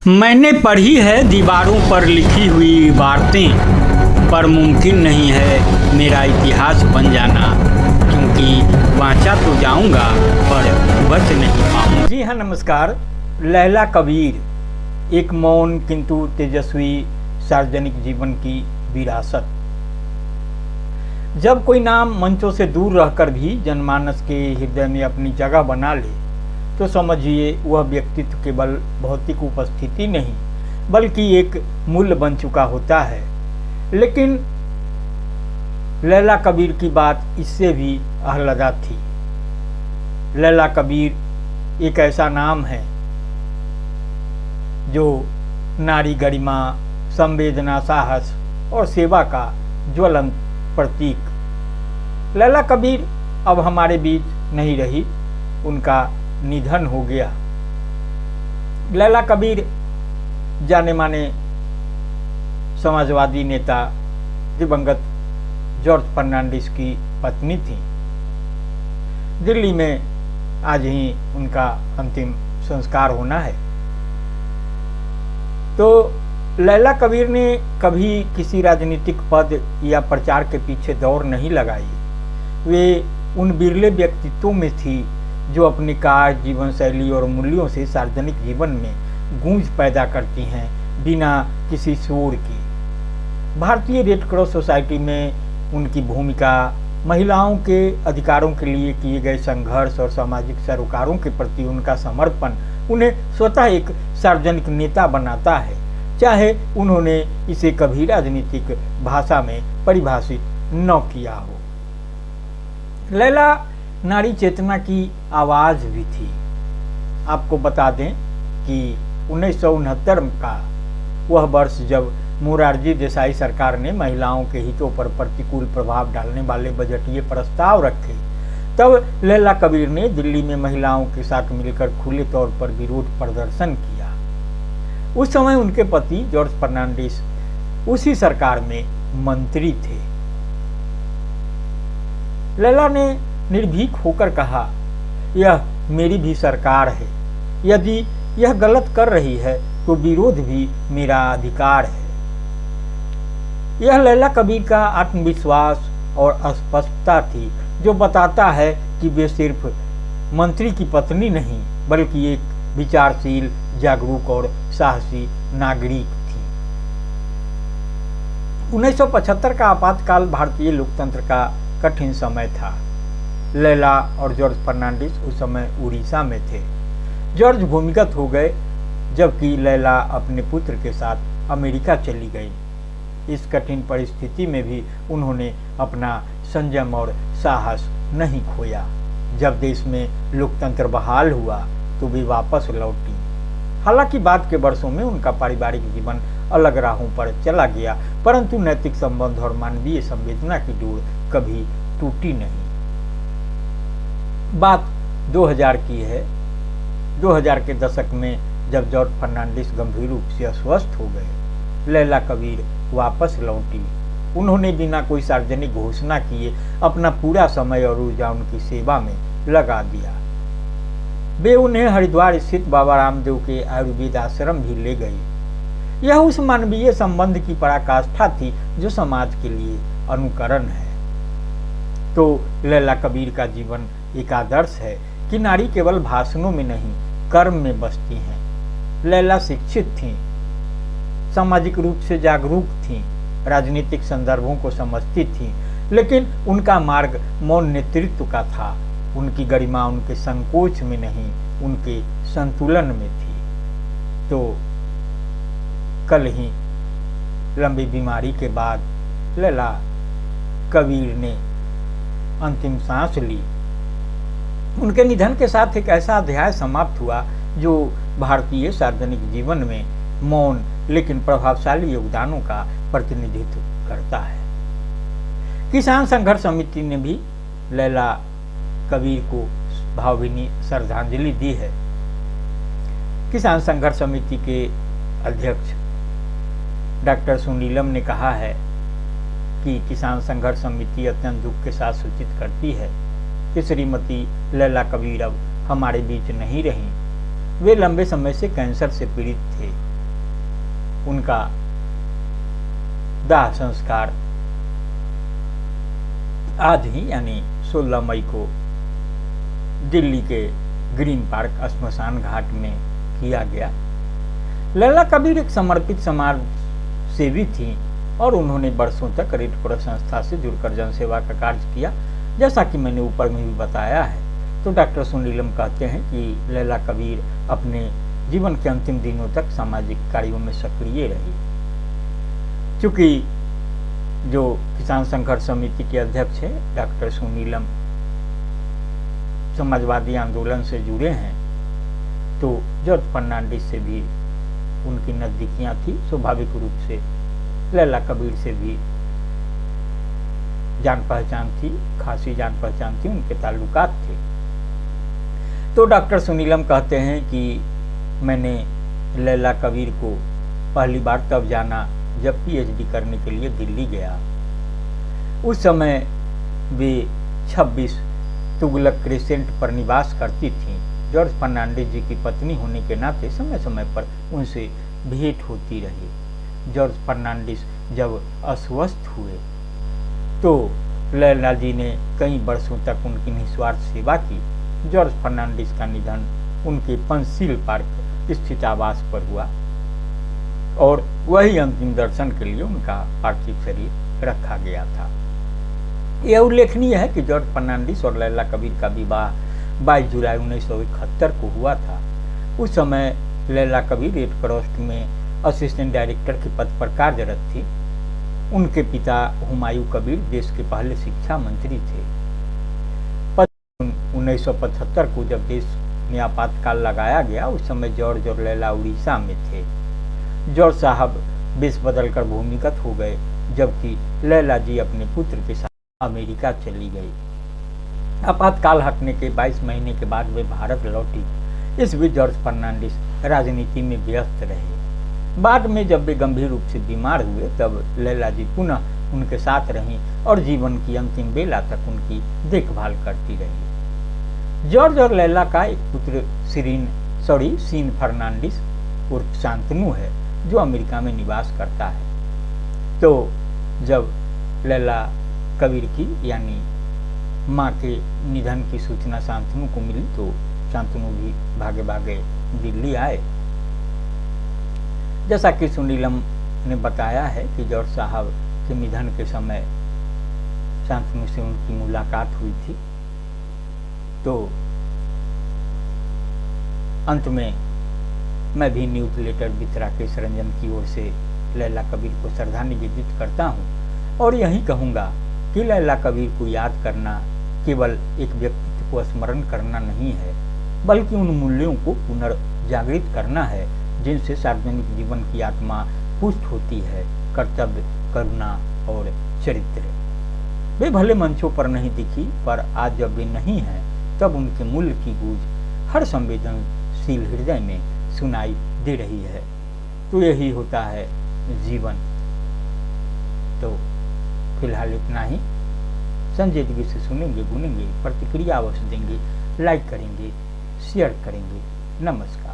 मैंने पढ़ी है दीवारों पर लिखी हुई इबारतें, पर मुमकिन नहीं है मेरा इतिहास बन जाना, क्योंकि वांचा तो जाऊंगा पर बच नहीं पाऊंगा। जी हाँ, नमस्कार। लैला कबीर एक मौन किंतु तेजस्वी सार्वजनिक जीवन की विरासत। जब कोई नाम मंचों से दूर रहकर भी जनमानस के हृदय में अपनी जगह बना ले तो समझिए वह व्यक्तित्व केवल भौतिक उपस्थिति नहीं बल्कि एक मूल्य बन चुका होता है। लेकिन लैला कबीर की बात इससे भी आह्लादा थी। लैला कबीर एक ऐसा नाम है जो नारी गरिमा, संवेदना, साहस और सेवा का ज्वलंत प्रतीक। लैला कबीर अब हमारे बीच नहीं रही, उनका निधन हो गया। लैला कबीर जाने माने समाजवादी नेता दिवंगत जॉर्ज फर्नांडिस की पत्नी थी। दिल्ली में आज ही उनका अंतिम संस्कार होना है। तो लैला कबीर ने कभी किसी राजनीतिक पद या प्रचार के पीछे दौड़ नहीं लगाई। वे उन बिरले व्यक्तित्वों में थी जो अपनी कार्य, जीवन शैली और मूल्यों से सार्वजनिक जीवन में गूंज पैदा करती हैं बिना किसी शोर की। भारतीय रेड क्रॉस सोसाइटी में उनकी भूमिका, महिलाओं के अधिकारों के लिए किए गए संघर्ष और सामाजिक सरोकारों के प्रति उनका समर्पण उन्हें स्वतः एक सार्वजनिक नेता बनाता है, चाहे उन्होंने इसे कभी राजनीतिक भाषा में परिभाषित न किया हो। लैला नारी चेतना की आवाज़ भी थी। आपको बता दें कि 1969 का वह वर्ष जब मोरारजी देसाई सरकार ने महिलाओं के हितों पर प्रतिकूल प्रभाव डालने वाले बजटीय प्रस्ताव रखे, तब लैला कबीर ने दिल्ली में महिलाओं के साथ मिलकर खुले तौर पर विरोध प्रदर्शन किया। उस समय उनके पति जॉर्ज फर्नांडिस उसी सरकार में मंत्री थे। लैला ने निर्भीक होकर कहा, यह मेरी भी सरकार है, यदि यह गलत कर रही है तो विरोध भी मेरा अधिकार है। यह लैला कबीर का आत्मविश्वास और स्पष्टता थी जो बताता है कि वे सिर्फ मंत्री की पत्नी नहीं बल्कि एक विचारशील, जागरूक और साहसी नागरिक थी। 1975 का आपातकाल भारतीय लोकतंत्र का कठिन समय था। लैला और जॉर्ज फर्नांडिस उस समय उड़ीसा में थे। जॉर्ज भूमिगत हो गए जबकि लैला अपने पुत्र के साथ अमेरिका चली गई। इस कठिन परिस्थिति में भी उन्होंने अपना संयम और साहस नहीं खोया। जब देश में लोकतंत्र बहाल हुआ तो वे वापस लौटी। हालांकि बाद के वर्षों में उनका पारिवारिक जीवन अलग राहों पर चला गया, परंतु नैतिक संबंध और मानवीय संवेदना की डोर कभी टूटी नहीं। बात 2000 की है। 2000 के दशक में जब जॉर्ज फर्नांडिस गंभीर रूप से अस्वस्थ हो गए, लैला कबीर वापस लौटी। उन्होंने बिना कोई सार्वजनिक घोषणा किए अपना पूरा समय और ऊर्जा उनकी सेवा में लगा दिया। वे उन्हें हरिद्वार स्थित बाबा रामदेव के आयुर्वेद आश्रम भी ले गई। यह उस मानवीय संबंध की पराकाष्ठा थी जो समाज के लिए अनुकरण है। तो लैला कबीर का जीवन एक आदर्श है कि नारी केवल भाषणों में नहीं कर्म में बसती हैं। लैला शिक्षित थीं, सामाजिक रूप से जागरूक थीं, राजनीतिक संदर्भों को समझती थीं, लेकिन उनका मार्ग मौन नेतृत्व का था। उनकी गरिमा उनके संकोच में नहीं, उनके संतुलन में थी। तो कल ही लंबी बीमारी के बाद लैला कबीर ने अंतिम सांस ली। उनके निधन के साथ एक ऐसा अध्याय समाप्त हुआ जो भारतीय सार्वजनिक जीवन में मौन लेकिन प्रभावशाली योगदानों का प्रतिनिधित्व करता है। किसान संघर्ष समिति ने भी लैला कबीर को भावभीनी श्रद्धांजलि दी है। किसान संघर्ष समिति के अध्यक्ष डॉक्टर सुनीलम ने कहा है कि किसान संघर्ष समिति अत्यंत दुख के साथ सूचित करती है कि श्रीमती लैला कबीर अब हमारे बीच नहीं रहीं। वे लंबे समय से कैंसर से पीड़ित थे उनका दाह संस्कार आज ही यानी 16 मई को दिल्ली के ग्रीन पार्क श्मशान घाट में किया गया। लैला कबीर एक समर्पित समाज सेवी थी और उन्होंने वर्षों तक रेड क्रॉस संस्था से जुड़कर जनसेवा का कार्य किया, जैसा कि मैंने ऊपर में भी बताया है। तो डॉक्टर सुनीलम कहते हैं कि लैला कबीर अपने जीवन के अंतिम दिनों तक सामाजिक कार्यों में सक्रिय रही। चूंकि जो किसान संघर्ष समिति के अध्यक्ष हैं डॉक्टर सुनीलम समाजवादी आंदोलन से जुड़े हैं, तो जॉर्ज फर्नांडिस से भी उनकी नजदीकियां थी। स्वाभाविक रूप से लैला कबीर से भी जान पहचान थी, खासी जान पहचान थी, उनके ताल्लुकात थे। तो डॉक्टर सुनीलम कहते हैं कि मैंने लैला कबीर को पहली बार तब जाना जब पीएचडी करने के लिए दिल्ली गया। उस समय वे 26 तुगलक क्रेसेंट पर निवास करती थीं। जॉर्ज फर्नांडिस जी की पत्नी होने के नाते समय समय पर उनसे भेंट होती रही। जॉर्ज फर्नांडिस जब अस्वस्थ हुए तो लैला जी ने कई वर्षों तक उनकी निस्वार्थ सेवा की। जॉर्ज फर्नांडिस का निधन उनके पंचशील पार्क स्थित आवास पर हुआ और वही अंतिम दर्शन के लिए उनका पार्थिव शरीर रखा गया था। यह उल्लेखनीय है कि जॉर्ज फर्नांडिस और लैला कबीर का विवाह 22 जुलाई 1971 को हुआ था। उस समय लैला कबीर रेड क्रॉस में असिस्टेंट डायरेक्टर के पद पर कार्यरत थी। उनके पिता हुमायूं कबीर देश के पहले शिक्षा मंत्री थे। 1975 को जब देश में आपातकाल लगाया गया, उस समय जॉर्ज और लैला उड़ीसा में थे। जॉर्ज साहब बेस बदलकर भूमिगत हो गए, जबकि लैला जी अपने पुत्र के साथ अमेरिका चली गई। आपातकाल हटने के 22 महीने के बाद वे भारत लौटी। इस बीच जॉर्ज फर्नांडिस राजनीति में व्यस्त रहे। बाद में जब वे गंभीर रूप से बीमार हुए तब लैला जी पुनः उनके साथ रहीं और जीवन की अंतिम बेला तक उनकी देखभाल करती रही। जॉर्ज और लैला का एक पुत्र सीन फर्नांडिस उर्फ शांतनु है, जो अमेरिका में निवास करता है। तो जब लैला कबीर की यानी माँ के निधन की सूचना शांतनु को मिली तो शांतनु भी भागे भागे दिल्ली आए। जैसा कि सुनीलम ने बताया है कि जॉर्ज साहब के निधन के समय शांतनु से उनकी मुलाकात हुई थी। तो अंत में मैं भी newsletter with Rakesh Ranjan की ओर से लैला कबीर को श्रद्धांजलि अर्पित करता हूँ और यही कहूँगा कि लैला कबीर को याद करना केवल एक व्यक्तित्व को स्मरण करना नहीं है, बल्कि उन मूल्यों को पुनर्जागृत करना है जिनसे सार्वजनिक जीवन की आत्मा पुष्ट होती है। कर्तव्य, करुणा और चरित्र। वे भले मंचों पर नहीं दिखी, पर आज जब वे नहीं हैं तब उनके मूल्य की गूंज हर संवेदनशील हृदय में सुनाई दे रही है। तो यही होता है जीवन। तो फिलहाल इतना ही। संजय दिव्य से सुनेंगे, गुनेंगे, प्रतिक्रिया अवश्य देंगे, लाइक करेंगे, शेयर करेंगे। नमस्कार।